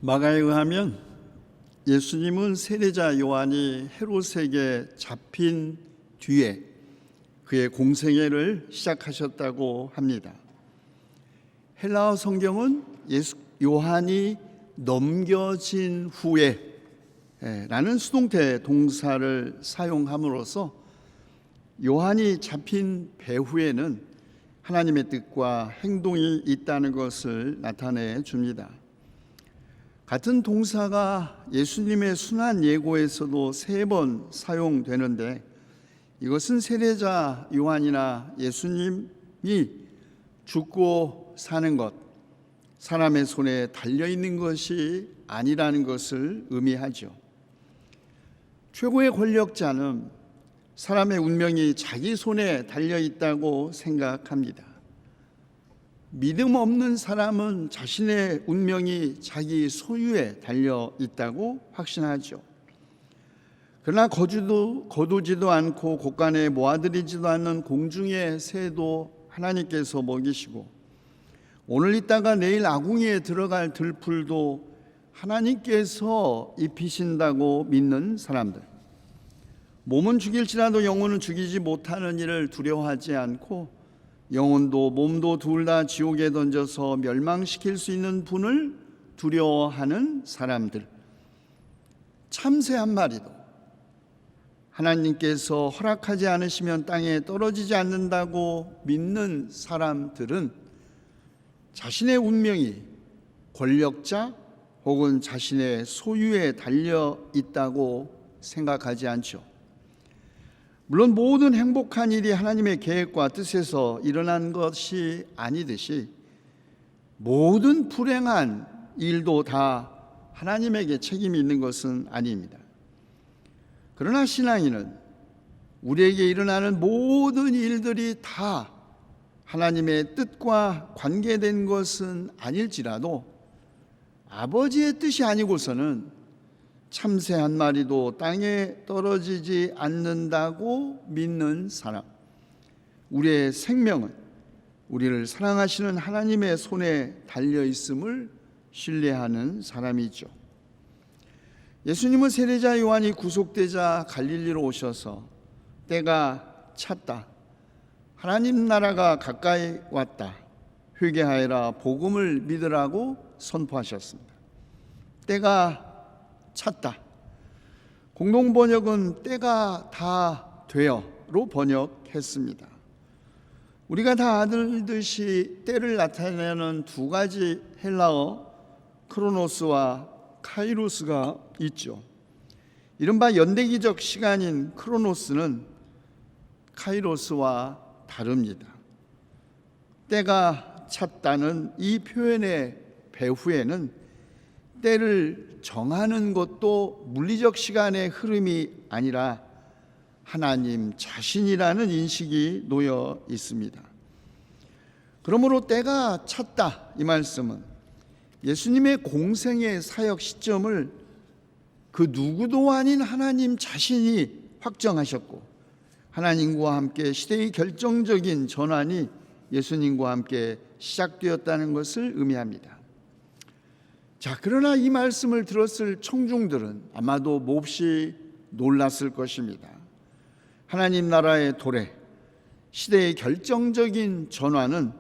마가에 의하면 예수님은 세례자 요한이 헤롯에게 잡힌 뒤에 그의 공생애를 시작하셨다고 합니다. 헬라어 성경은 요한이 넘겨진 후에 라는 수동태 동사를 사용함으로써 요한이 잡힌 배후에는 하나님의 뜻과 행동이 있다는 것을 나타내 줍니다. 같은 동사가 예수님의 순환 예고에서도 3번 사용되는데 이것은 세례자 요한이나 예수님이 죽고 사는 것, 사람의 손에 달려있는 것이 아니라는 것을 의미하죠. 최고의 권력자는 사람의 운명이 자기 손에 달려있다고 생각합니다. 믿음 없는 사람은 자신의 운명이 자기 소유에 달려있다고 확신하죠. 그러나 거두지도 않고 곳간에 모아들이지도 않는 공중의 새도 하나님께서 먹이시고 오늘 있다가 내일 아궁이에 들어갈 들풀도 하나님께서 입히신다고 믿는 사람들, 몸은 죽일지라도 영혼은 죽이지 못하는 일을 두려워하지 않고 영혼도 몸도 둘 다 지옥에 던져서 멸망시킬 수 있는 분을 두려워하는 사람들, 참새 한 마리도 하나님께서 허락하지 않으시면 땅에 떨어지지 않는다고 믿는 사람들은 자신의 운명이 권력자 혹은 자신의 소유에 달려 있다고 생각하지 않죠. 물론 모든 행복한 일이 하나님의 계획과 뜻에서 일어난 것이 아니듯이 모든 불행한 일도 다 하나님에게 책임이 있는 것은 아닙니다. 그러나 신앙인은 우리에게 일어나는 모든 일들이 다 하나님의 뜻과 관계된 것은 아닐지라도 아버지의 뜻이 아니고서는 참새 한 마리도 땅에 떨어지지 않는다고 믿는 사람, 우리의 생명은 우리를 사랑하시는 하나님의 손에 달려있음을 신뢰하는 사람이죠. 예수님은 세례자 요한이 구속되자 갈릴리로 오셔서 때가 찼다, 하나님 나라가 가까이 왔다, 회개하여라, 복음을 믿으라고 선포하셨습니다. 때가 찼다. 공동번역은 때가 다 되어로 번역했습니다. 우리가 다 알듯이 때를 나타내는 2가지 헬라어 크로노스와 카이로스가 있죠. 이른바 연대기적 시간인 크로노스는 카이로스와 다릅니다. 때가 찼다는 이 표현의 배후에는 때를 정하는 것도 물리적 시간의 흐름이 아니라 하나님 자신이라는 인식이 놓여 있습니다. 그러므로 때가 찼다, 이 말씀은 예수님의 공생의 사역 시점을 그 누구도 아닌 하나님 자신이 확정하셨고 하나님과 함께 시대의 결정적인 전환이 예수님과 함께 시작되었다는 것을 의미합니다. 자, 그러나 이 말씀을 들었을 청중들은 아마도 몹시 놀랐을 것입니다. 하나님 나라의 도래, 시대의 결정적인 전환은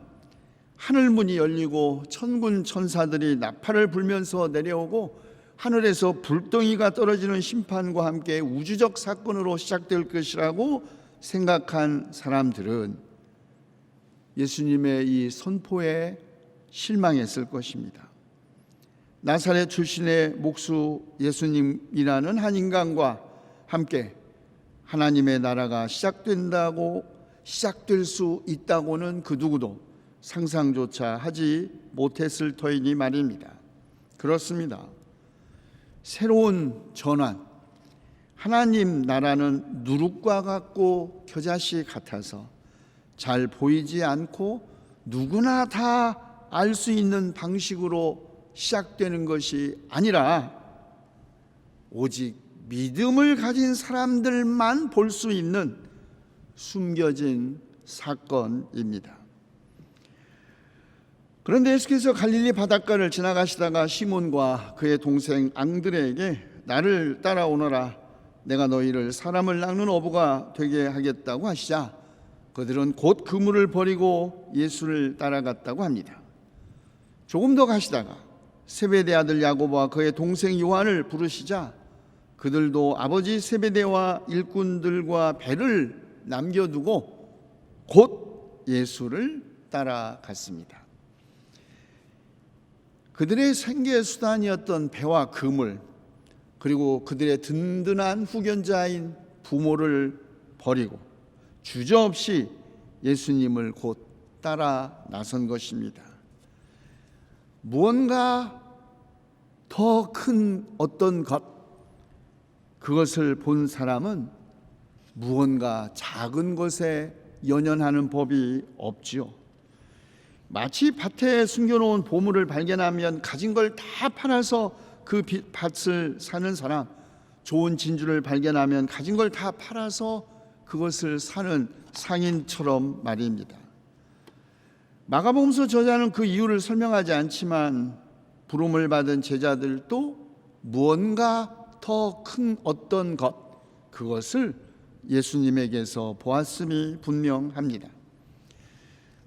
하늘문이 열리고 천군 천사들이 나팔을 불면서 내려오고 하늘에서 불덩이가 떨어지는 심판과 함께 우주적 사건으로 시작될 것이라고 생각한 사람들은 예수님의 이 선포에 실망했을 것입니다. 나사렛 출신의 목수 예수님이라는 한 인간과 함께 하나님의 나라가 시작될 수 있다고는 그 누구도 상상조차 하지 못했을 터이니 말입니다. 그렇습니다. 새로운 전환, 하나님 나라는 누룩과 같고 겨자씨 같아서 잘 보이지 않고 누구나 다 알 수 있는 방식으로 시작되는 것이 아니라 오직 믿음을 가진 사람들만 볼 수 있는 숨겨진 사건입니다. 그런데 예수께서 갈릴리 바닷가를 지나가시다가 시몬과 그의 동생 앙드레에게 나를 따라오너라, 내가 너희를 사람을 낚는 어부가 되게 하겠다고 하시자 그들은 곧 그물을 버리고 예수를 따라갔다고 합니다. 조금 더 가시다가 세베대 아들 야고보와 그의 동생 요한을 부르시자 그들도 아버지 세베대와 일꾼들과 배를 남겨두고 곧 예수를 따라갔습니다. 그들의 생계 수단이었던 배와 그물, 그리고 그들의 든든한 후견자인 부모를 버리고 주저없이 예수님을 곧 따라 나선 것입니다. 무언가 더 큰 어떤 것, 그것을 본 사람은 무언가 작은 것에 연연하는 법이 없지요. 마치 밭에 숨겨놓은 보물을 발견하면 가진 걸 다 팔아서 그 밭을 사는 사람, 좋은 진주를 발견하면 가진 걸 다 팔아서 그것을 사는 상인처럼 말입니다. 마가복음서 저자는 그 이유를 설명하지 않지만 부름을 받은 제자들도 무언가 더 큰 어떤 것, 그것을 예수님에게서 보았음이 분명합니다.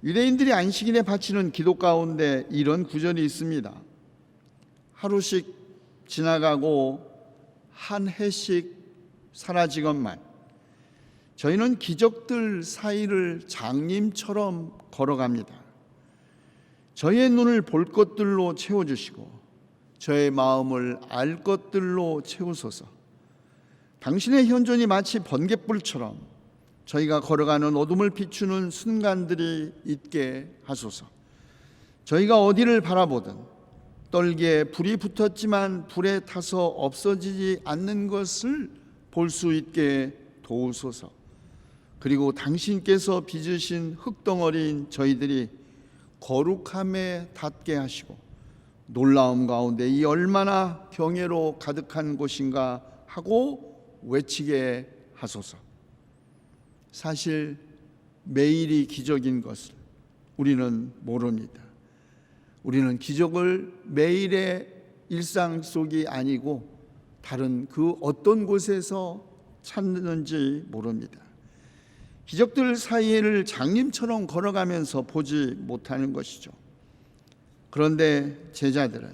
유대인들이 안식일에 바치는 기도 가운데 이런 구절이 있습니다. 하루씩 지나가고 한 해씩 사라지건만 저희는 기적들 사이를 장님처럼 걸어갑니다. 저희의 눈을 볼 것들로 채워주시고 저의 마음을 알 것들로 채우소서. 당신의 현존이 마치 번갯불처럼 저희가 걸어가는 어둠을 비추는 순간들이 있게 하소서. 저희가 어디를 바라보든 떨기에 불이 붙었지만 불에 타서 없어지지 않는 것을 볼 수 있게 도우소서. 그리고 당신께서 빚으신 흙덩어리인 저희들이 거룩함에 닿게 하시고 놀라움 가운데 이 얼마나 경외로 가득한 곳인가 하고 외치게 하소서. 사실 매일이 기적인 것을 우리는 모릅니다. 우리는 기적을 매일의 일상 속이 아니고 다른 그 어떤 곳에서 찾는지 모릅니다. 기적들 사이를 장님처럼 걸어가면서 보지 못하는 것이죠. 그런데 제자들은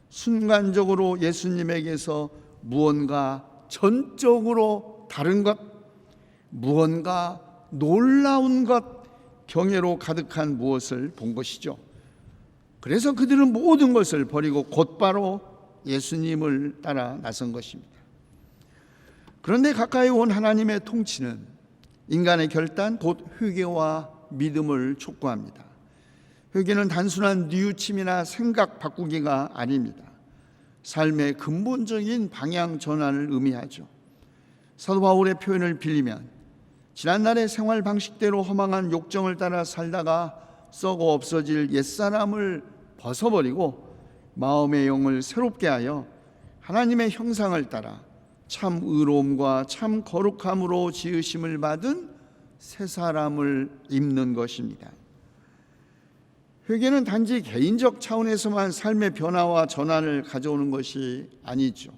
순간적으로 예수님에게서 무언가 전적으로 다른 것, 무언가 놀라운 것, 경외로 가득한 무엇을 본 것이죠. 그래서 그들은 모든 것을 버리고 곧바로 예수님을 따라 나선 것입니다. 그런데 가까이 온 하나님의 통치는 인간의 결단, 곧 회개와 믿음을 촉구합니다. 회개는 단순한 뉘우침이나 생각 바꾸기가 아닙니다. 삶의 근본적인 방향 전환을 의미하죠. 사도 바울의 표현을 빌리면 지난날의 생활 방식대로 허망한 욕정을 따라 살다가 썩어 없어질 옛사람을 벗어버리고 마음의 영을 새롭게 하여 하나님의 형상을 따라 참 의로움과 참 거룩함으로 지으심을 받은 새 사람을 입는 것입니다. 회개는 단지 개인적 차원에서만 삶의 변화와 전환을 가져오는 것이 아니죠.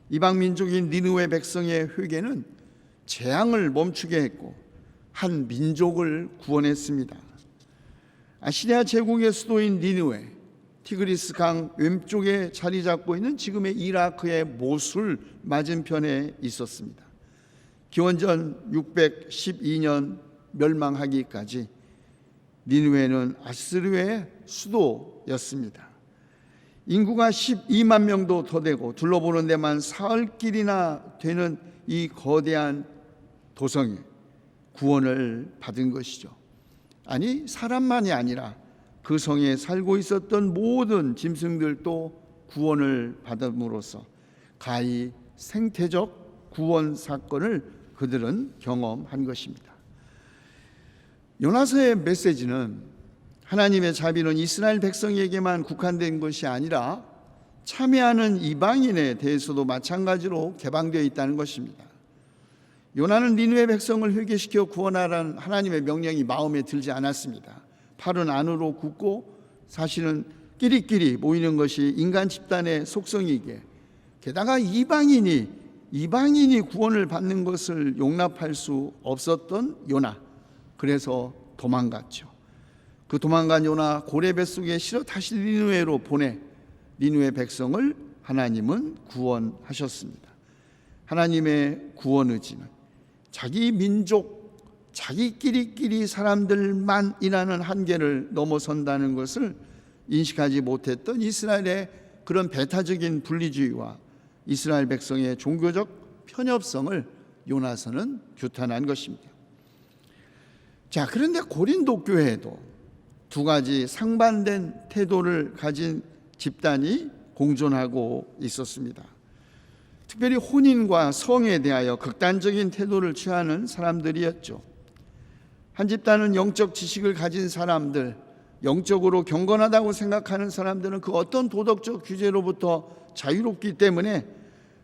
이방 민족인 니느웨 백성의 회개는 재앙을 멈추게 했고 한 민족을 구원했습니다. 아시리아 제국의 수도인 니느웨, 티그리스 강 왼쪽에 자리 잡고 있는 지금의 이라크의 모술 맞은편에 있었습니다. 기원전 612년 멸망하기까지 니느웨는 아스르의 수도였습니다. 인구가 12만 명도 더 되고 둘러보는 데만 사흘길이나 되는 이 거대한 도성이 구원을 받은 것이죠. 아니, 사람만이 아니라 그 성에 살고 있었던 모든 짐승들도 구원을 받음으로써 가히 생태적 구원 사건을 그들은 경험한 것입니다. 요나서의 메시지는 하나님의 자비는 이스라엘 백성에게만 국한된 것이 아니라 참여하는 이방인에 대해서도 마찬가지로 개방되어 있다는 것입니다. 요나는 니느웨 백성을 회개시켜 구원하라는 하나님의 명령이 마음에 들지 않았습니다. 팔은 안으로 굽고 사실은 끼리끼리 모이는 것이 인간 집단의 속성이기에, 게다가 이방인이 구원을 받는 것을 용납할 수 없었던 요나, 그래서 도망갔죠. 그 도망간 요나 고래 뱃속에 실어 다시 니느웨로 보내 니느웨 백성을 하나님은 구원하셨습니다. 하나님의 구원 의지는 자기 민족, 자기끼리끼리 사람들만이라는 한계를 넘어선다는 것을 인식하지 못했던 이스라엘의 그런 배타적인 분리주의와 이스라엘 백성의 종교적 편협성을 요나서는 규탄한 것입니다. 자, 그런데 고린도 교회에도 두 가지 상반된 태도를 가진 집단이 공존하고 있었습니다. 특별히 혼인과 성에 대하여 극단적인 태도를 취하는 사람들이었죠. 한 집단은 영적 지식을 가진 사람들, 영적으로 경건하다고 생각하는 사람들은 그 어떤 도덕적 규제로부터 자유롭기 때문에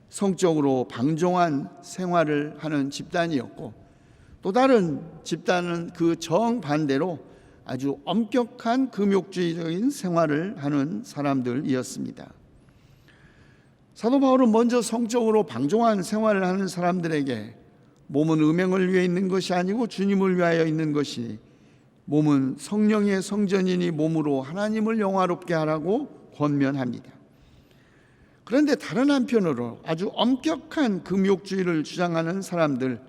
성적으로 방종한 생활을 하는 집단이었고, 또 다른 집단은 그 정반대로 아주 엄격한 금욕주의적인 생활을 하는 사람들이었습니다. 사도 바울은 먼저 성적으로 방종한 생활을 하는 사람들에게 몸은 음행을 위해 있는 것이 아니고 주님을 위하여 있는 것이니 몸은 성령의 성전이니 몸으로 하나님을 영화롭게 하라고 권면합니다. 그런데 다른 한편으로 아주 엄격한 금욕주의를 주장하는 사람들,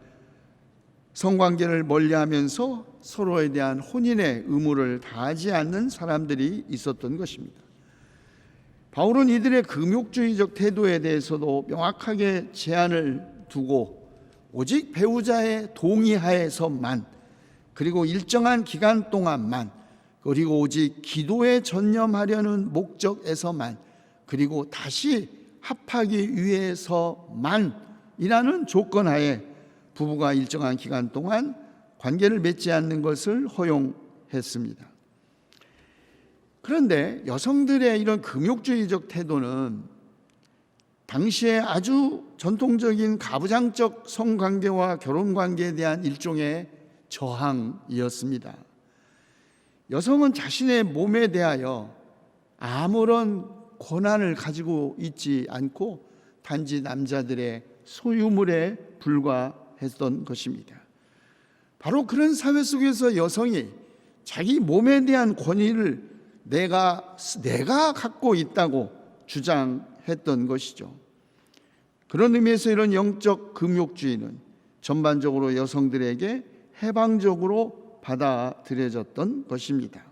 성관계를 멀리하면서 서로에 대한 혼인의 의무를 다하지 않는 사람들이 있었던 것입니다. 바울은 이들의 금욕주의적 태도에 대해서도 명확하게 제한을 두고 오직 배우자의 동의하에서만, 그리고 일정한 기간 동안만, 그리고 오직 기도에 전념하려는 목적에서만, 그리고 다시 합하기 위해서만이라는 조건하에 부부가 일정한 기간 동안 관계를 맺지 않는 것을 허용했습니다. 그런데 여성들의 이런 금욕주의적 태도는 당시에 아주 전통적인 가부장적 성관계와 결혼관계에 대한 일종의 저항이었습니다. 여성은 자신의 몸에 대하여 아무런 권한을 가지고 있지 않고 단지 남자들의 소유물에 불과했던 것입니다. 바로 그런 사회 속에서 여성이 자기 몸에 대한 권위를 내가 갖고 있다고 주장했던 것이죠. 그런 의미에서 이런 영적 금욕주의는 전반적으로 여성들에게 해방적으로 받아들여졌던 것입니다.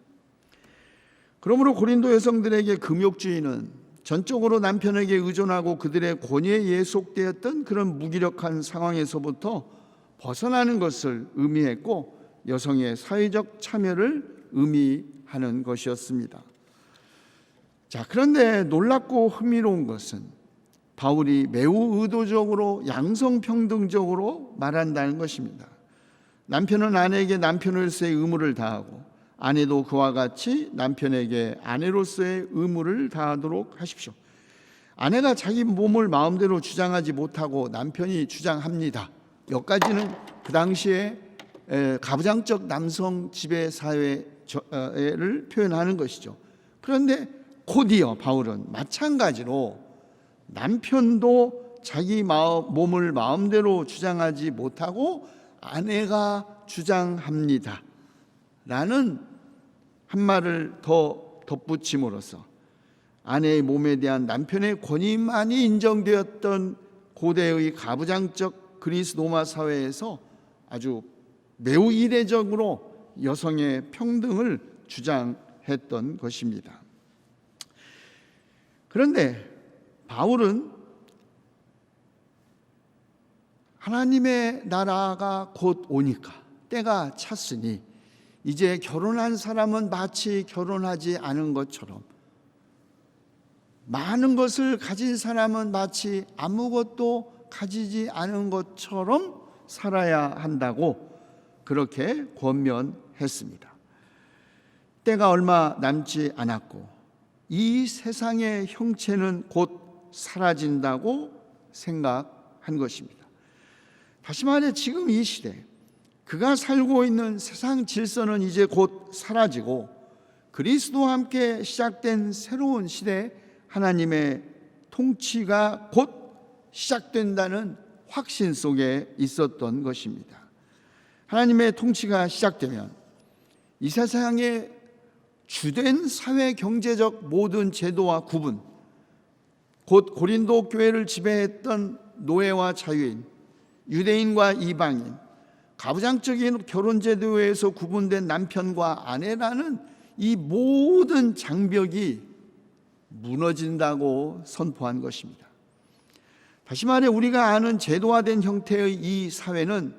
그러므로 고린도 여성들에게 금욕주의는 전적으로 남편에게 의존하고 그들의 권위에 예속되었던 그런 무기력한 상황에서부터 벗어나는 것을 의미했고, 여성의 사회적 참여를 의미하는 것이었습니다. 자, 그런데 놀랍고 흥미로운 것은 바울이 매우 의도적으로 양성평등적으로 말한다는 것입니다. 남편은 아내에게 남편으로서의 의무를 다하고 아내도 그와 같이 남편에게 아내로서의 의무를 다하도록 하십시오. 아내가 자기 몸을 마음대로 주장하지 못하고 남편이 주장합니다. 여기까지는 그 당시에 가부장적 남성 지배 사회를 표현하는 것이죠. 그런데 곧이어 바울은 마찬가지로 남편도 자기 몸을 마음대로 주장하지 못하고 아내가 주장합니다 라는 한 말을 더 덧붙임으로써 아내의 몸에 대한 남편의 권위만이 인정되었던 고대의 가부장적 그리스 로마 사회에서 아주 매우 이례적으로 여성의 평등을 주장했던 것입니다. 그런데 바울은 하나님의 나라가 곧 오니까 때가 찼으니 이제 결혼한 사람은 마치 결혼하지 않은 것처럼, 많은 것을 가진 사람은 마치 아무것도 가지지 않은 것처럼 살아야 한다고 그렇게 권면했습니다. 때가 얼마 남지 않았고 이 세상의 형체는 곧 사라진다고 생각한 것입니다. 다시 말해 지금 이 시대 그가 살고 있는 세상 질서는 이제 곧 사라지고 그리스도와 함께 시작된 새로운 시대, 하나님의 통치가 곧 시작된다는 확신 속에 있었던 것입니다. 하나님의 통치가 시작되면 이 세상의 주된 사회 경제적 모든 제도와 구분, 곧 고린도 교회를 지배했던 노예와 자유인, 유대인과 이방인, 가부장적인 결혼 제도에서 구분된 남편과 아내라는 이 모든 장벽이 무너진다고 선포한 것입니다. 다시 말해 우리가 아는 제도화된 형태의 이 사회는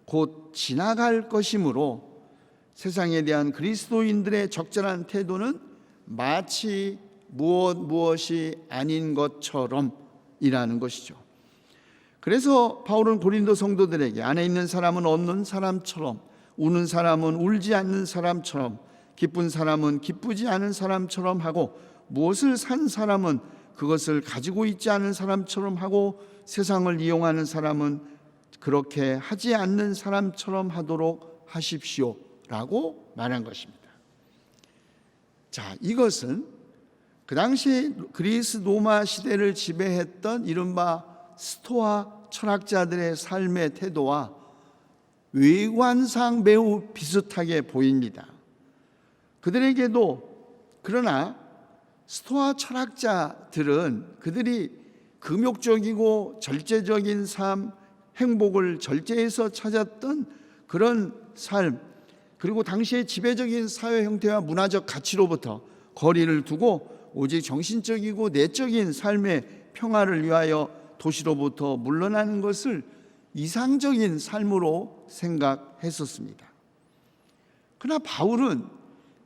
곧 지나갈 것이므로 세상에 대한 그리스도인들의 적절한 태도는 마치 무엇이 아닌 것처럼 이라는 것이죠. 그래서 바울은 고린도 성도들에게 안에 있는 사람은 없는 사람처럼, 우는 사람은 울지 않는 사람처럼, 기쁜 사람은 기쁘지 않은 사람처럼 하고, 무엇을 산 사람은 그것을 가지고 있지 않은 사람처럼 하고, 세상을 이용하는 사람은 그렇게 하지 않는 사람처럼 하도록 하십시오 라고 말한 것입니다. 자, 이것은 그 당시 그리스 로마 시대를 지배했던 이른바 스토아 철학자들의 삶의 태도와 외관상 매우 비슷하게 보입니다. 그들에게도, 그러나 스토아 철학자들은 그들이 금욕적이고 절제적인 삶, 행복을 절제해서 찾았던 그런 삶, 그리고 당시의 지배적인 사회 형태와 문화적 가치로부터 거리를 두고 오직 정신적이고 내적인 삶의 평화를 위하여 도시로부터 물러나는 것을 이상적인 삶으로 생각했었습니다. 그러나 바울은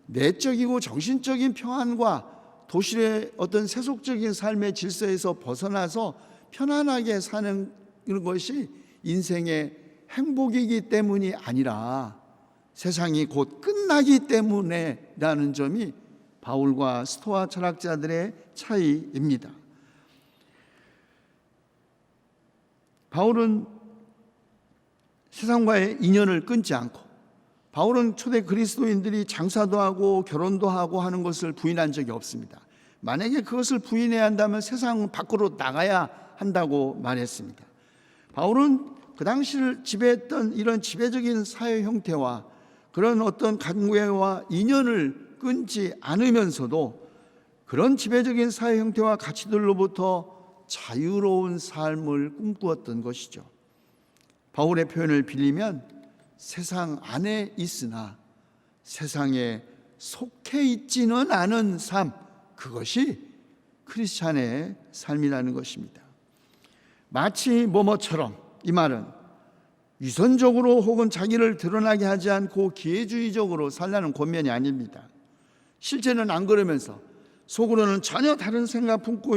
내적이고 정신적인 평안과 도시의 어떤 세속적인 삶의 질서에서 벗어나서 편안하게 사는 것이 인생의 행복이기 때문이 아니라 세상이 곧 끝나기 때문에라는 점이 바울과 스토아 철학자들의 차이입니다. 바울은 세상과의 인연을 끊지 않고, 바울은 초대 그리스도인들이 장사도 하고 결혼도 하고 하는 것을 부인한 적이 없습니다. 만약에 그것을 부인해야 한다면 세상 밖으로 나가야 한다고 말했습니다. 바울은 그 당시를 지배했던 이런 지배적인 사회 형태와 그런 어떤 관계와 인연을 끊지 않으면서도 그런 지배적인 사회 형태와 가치들로부터 자유로운 삶을 꿈꾸었던 것이죠. 바울의 표현을 빌리면 세상 안에 있으나 세상에 속해 있지는 않은 삶, 그것이 크리스찬의 삶이라는 것입니다. 마치 뭐뭐처럼, 이 말은 위선적으로 혹은 자기를 드러나게 하지 않고 기회주의적으로 살라는 권면이 아닙니다. 실제는 안 그러면서 속으로는 전혀 다른 생각 품고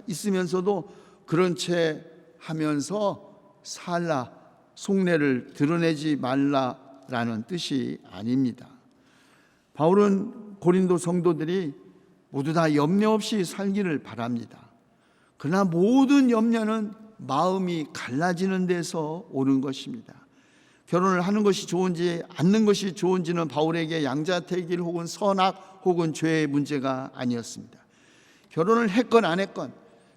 있으면서도 그런 채 하면서 살라, 속내를 드러내지 말라라는 뜻이 아닙니다. 바울은 고린도 성도들이 모두 다 염려 없이 살기를 바랍니다. 그러나 모든 염려는 마음이 갈라지는 데서 오는 것입니다. 결혼을 하는 것이 좋은지 않는 것이 좋은지는 바울에게 양자택일 혹은 선악 혹은 죄의 문제가 아니었습니다. 결혼을 했건 안 했건,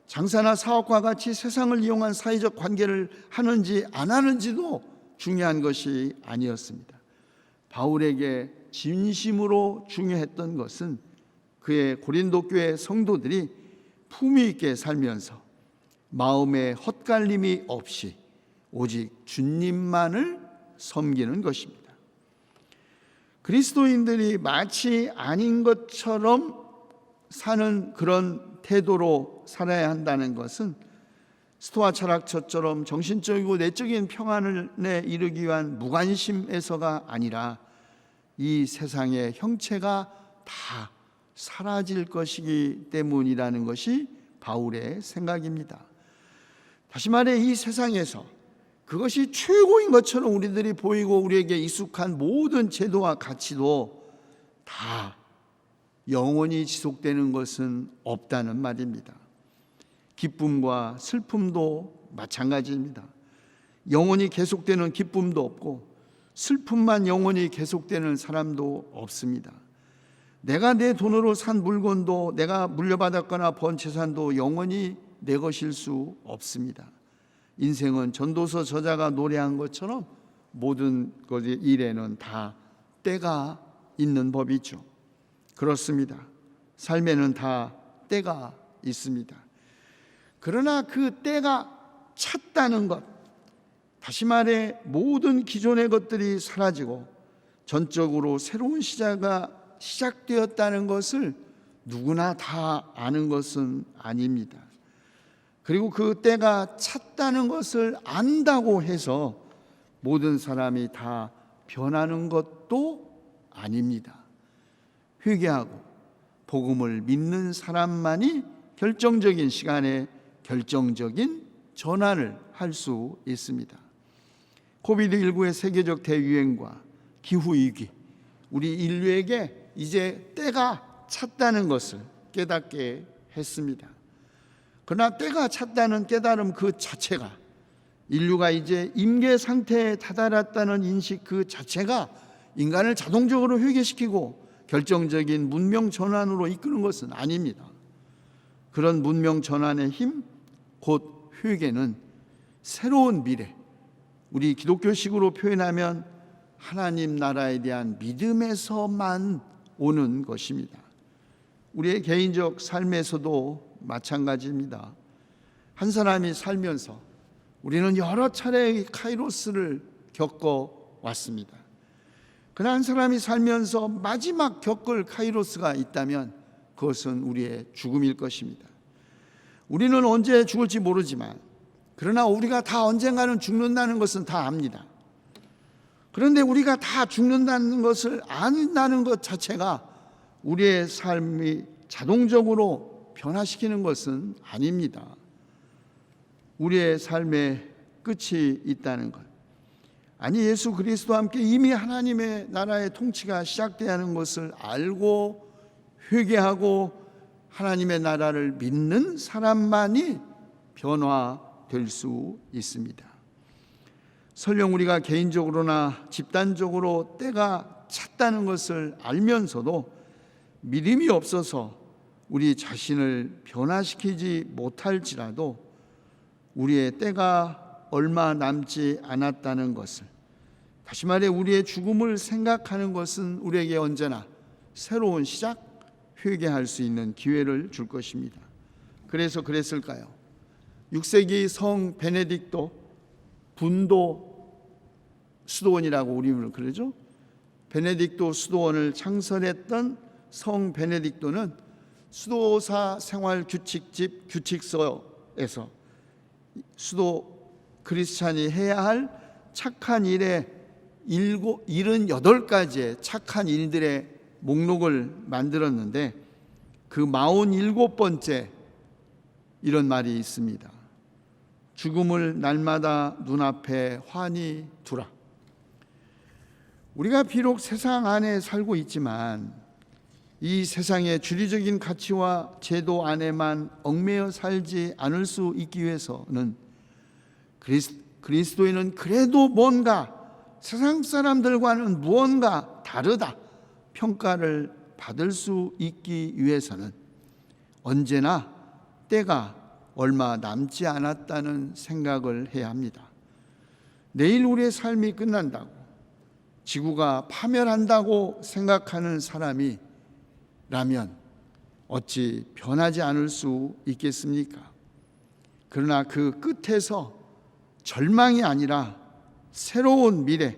장사나 사업과 같이 세상을 이용한 사회적 관계를 하는지 안 하는지도 중요한 것이 아니었습니다. 바울에게 진심으로 중요했던 것은 그의 고린도 교회 성도들이 품위 있게 살면서 마음에 헛갈림이 없이 오직 주님만을 섬기는 것입니다. 그리스도인들이 마치 아닌 것처럼 사는 그런 태도로 살아야 한다는 것은 스토아 철학처럼 정신적이고 내적인 평안에 이르기 위한 무관심에서가 아니라 이 세상의 형체가 다 사라질 것이기 때문이라는 것이 바울의 생각입니다. 다시 말해 이 세상에서 그것이 최고인 것처럼 우리들이 보이고 우리에게 익숙한 모든 제도와 가치도 다 영원히 지속되는 것은 없다는 말입니다. 기쁨과 슬픔도 마찬가지입니다. 영원히 계속되는 기쁨도 없고 슬픔만 영원히 계속되는 사람도 없습니다. 내가 내 돈으로 산 물건도, 내가 물려받았거나 번 재산도 영원히 내 것일 수 없습니다. 인생은 전도서 저자가 노래한 것처럼 모든 것의 일에는 다 때가 있는 법이죠. 그렇습니다. 삶에는 다 때가 있습니다. 그러나 그 때가 찼다는 것, 다시 말해 모든 기존의 것들이 사라지고 전적으로 새로운 시작되었다는 것을 누구나 다 아는 것은 아닙니다. 그리고 그 때가 찼다는 것을 안다고 해서 모든 사람이 다 변하는 것도 아닙니다. 회개하고 복음을 믿는 사람만이 결정적인 시간에 결정적인 전환을 할 수 있습니다. 코비드19의 세계적 대유행과 기후위기, 우리 인류에게 이제 때가 찼다는 것을 깨닫게 했습니다. 그러나 때가 찼다는 깨달음 그 자체가, 인류가 이제 임계 상태에 다다랐다는 인식 그 자체가 인간을 자동적으로 회개시키고 결정적인 문명 전환으로 이끄는 것은 아닙니다. 그런 문명 전환의 힘, 곧 회개는 새로운 미래, 우리 기독교식으로 표현하면 하나님 나라에 대한 믿음에서만 오는 것입니다. 우리의 개인적 삶에서도 마찬가지입니다. 한 사람이 살면서 우리는 여러 차례의 카이로스를 겪어왔습니다. 그러나 한 사람이 살면서 마지막 겪을 카이로스가 있다면 그것은 우리의 죽음일 것입니다. 우리는 언제 죽을지 모르지만, 그러나 우리가 다 언젠가는 죽는다는 것은 다 압니다. 그런데 우리가 다 죽는다는 것을 안다는 것 자체가 우리의 삶이 자동적으로 변화시키는 것은 아닙니다. 우리의 삶의 끝이 있다는 것, 아니 예수 그리스도와 함께 이미 하나님의 나라의 통치가 시작되어야 하는 것을 알고 회개하고 하나님의 나라를 믿는 사람만이 변화될 수 있습니다. 설령 우리가 개인적으로나 집단적으로 때가 찼다는 것을 알면서도 믿음이 없어서 우리 자신을 변화시키지 못할지라도 우리의 때가 얼마 남지 않았다는 것을, 다시 말해 우리의 죽음을 생각하는 것은 우리에게 언제나 새로운 시작, 회개할 수 있는 기회를 줄 것입니다. 그래서 그랬을까요? 6세기 성 베네딕토 분도 수도원이라고 우리는 그러죠. 베네딕토 수도원을 창설했던 성 베네딕토는 수도사 생활 규칙집 규칙서에서 수도 크리스찬이 해야 할 착한 일의 78가지의 착한 일들의 목록을 만들었는데, 그 47번째 이런 말이 있습니다. 죽음을 날마다 눈앞에 환히 두라. 우리가 비록 세상 안에 살고 있지만 이 세상의 주류적인 가치와 제도 안에만 얽매여 살지 않을 수 있기 위해서는 그리스도인은 그래도 뭔가 세상 사람들과는 무언가 다르다 평가를 받을 수 있기 위해서는 언제나 때가 얼마 남지 않았다는 생각을 해야 합니다. 내일 우리의 삶이 끝난다고, 지구가 파멸한다고 생각하는 사람이라면 어찌 변하지 않을 수 있겠습니까? 그러나 그 끝에서 절망이 아니라 새로운 미래,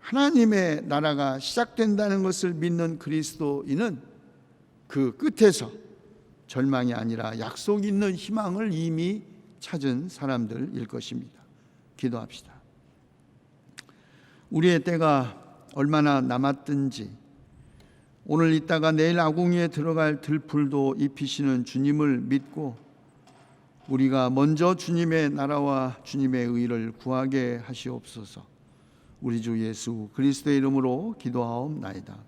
하나님의 나라가 시작된다는 것을 믿는 그리스도인은 그 끝에서 절망이 아니라 약속 있는 희망을 이미 찾은 사람들일 것입니다. 기도합시다. 우리의 때가 얼마나 남았든지 오늘 있다가 내일 아궁이에 들어갈 들불도 입히시는 주님을 믿고 우리가 먼저 주님의 나라와 주님의 의를 구하게 하시옵소서. 우리 주 예수 그리스도의 이름으로 기도하옵나이다.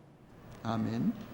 아멘.